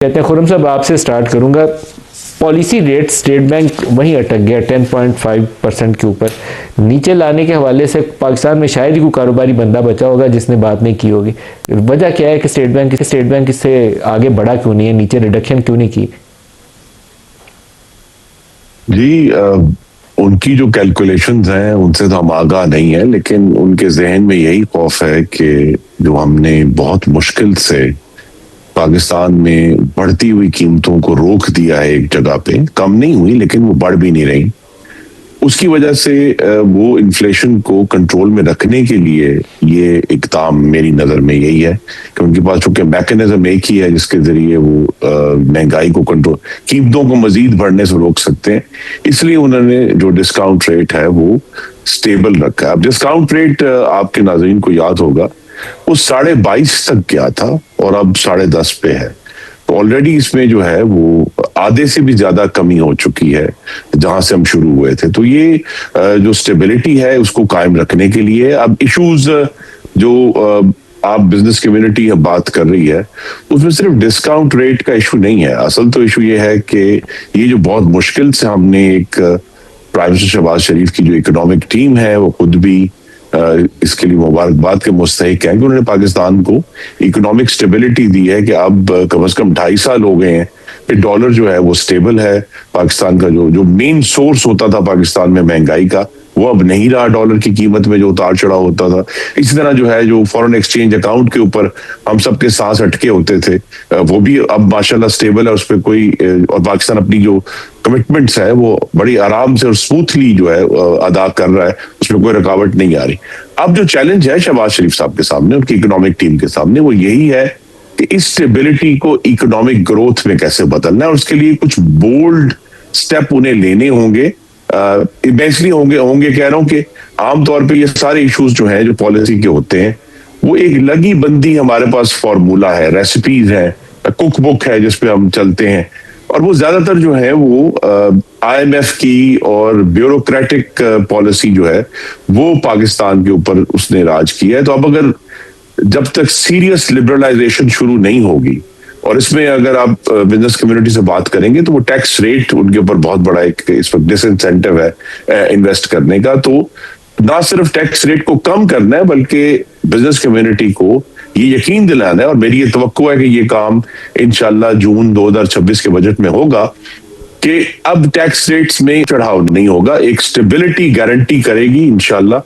कहते हैं खुरम साहब, आपसे स्टार्ट करूंगा। पॉलिसी रेट स्टेट बैंक वहीं अटक गया 10.5% के ऊपर। नीचे लाने के हवाले से पाकिस्तान में शायद ही कोई कारोबारी बंदा बचा होगा जिसने बात नहीं की होगी। वजह क्या है कि स्टेट बैंक इससे आगे बढ़ा क्यों नहीं है, नीचे रिडक्शन क्यों नहीं की? जी उनकी जो कैलकुलेशंस हैं उनसे तो हम आगाह नहीं है, लेकिन उनके जहन में यही खौफ है कि जो हमने बहुत मुश्किल से पाकिस्तान में बढ़ती हुई कीमतों को रोक दिया है, एक जगह पे कम नहीं हुई लेकिन वो बढ़ भी नहीं रही, उसकी वजह से वो इन्फ्लेशन को कंट्रोल में रखने के लिए ये इकदाम मेरी नज़र में यही है कि उनके पास चूंकि मैकेनिज्म एक ही है जिसके जरिए वो महंगाई को कंट्रोल, कीमतों को मजीद बढ़ने से रोक सकते हैं। इसलिए उन्होंने जो डिस्काउंट रेट है वो स्टेबल रखा है। अब डिस्काउंट रेट आपके नाज़रीन को याद होगा वो 22.5 तक गया था और अब 10.5 पे है। तो ऑलरेडी इसमें जो है वो आधे से भी ज्यादा कमी हो चुकी है जहां से हम शुरू हुए थे। तो ये जो स्टेबिलिटी है उसको कायम रखने के लिए अब इश्यूज जो आप बिजनेस कम्युनिटी बात कर रही है उसमें सिर्फ डिस्काउंट रेट का इशू नहीं है। असल तो इशू ये है कि ये जो बहुत मुश्किल से हमने एक प्राइम मिनिस्टर शहबाज शरीफ की जो इकोनॉमिक टीम है वो खुद भी इसके लिए मुबारकबाद के मुस्तहिक है कि उन्होंने पाकिस्तान को इकोनॉमिक स्टेबिलिटी दी है कि अब कम से कम 2.5 साल हो गए हैं कि डॉलर जो है वो स्टेबल है। पाकिस्तान का जो जो मेन सोर्स होता था पाकिस्तान में महंगाई का वो अब नहीं रहा, डॉलर की कीमत में जो उतार चढ़ाव होता था। इसी तरह जो है जो फॉरेन एक्सचेंज अकाउंट के ऊपर हम सबके सांस अटके होते थे वो भी अब माशाल्लाह स्टेबल है, उस पर कोई और पाकिस्तान अपनी जो कमिटमेंट्स है वो बड़ी आराम से और स्मूथली जो है अदा कर रहा है, उसमें कोई रुकावट नहीं आ रही। अब जो चैलेंज है शहबाज शरीफ साहब के सामने, उनकी इकोनॉमिक टीम के सामने, वो यही है कि इस स्टेबिलिटी को इकोनॉमिक ग्रोथ में कैसे बदलना है और उसके लिए कुछ बोल्ड स्टेप उन्हें लेने होंगे। इसलिए होंगे कह रहा हूं कि आमतौर पे ये सारे इश्यूज जो हैं जो पॉलिसी के होते हैं वो एक लगी बंदी हमारे पास फॉर्मूला है, रेसिपीज है, कुक बुक है जिसपे हम चलते हैं और वो ज्यादातर जो है वो आईएमएफ की और ब्यूरोक्रेटिक पॉलिसी जो है वो पाकिस्तान के ऊपर उसने राज किया है। तो अब अगर जब तक सीरियस लिबरलाइजेशन शुरू नहीं होगी और इसमें अगर आप बिजनेस कम्युनिटी से बात करेंगे तो वो टैक्स रेट उनके ऊपर बहुत बड़ा एक इस पर डिसइंसेंटिव है इन्वेस्ट करने का। तो ना सिर्फ टैक्स रेट को कम करना है बल्कि बिजनेस कम्युनिटी को ये यकीन दिलाना है और मेरी ये तवक्को है कि ये काम इंशाल्लाह जून 2026 के बजट में होगा कि अब टैक्स रेट्स में चढ़ाव नहीं होगा, एक स्टेबिलिटी गारंटी करेगी इंशाल्लाह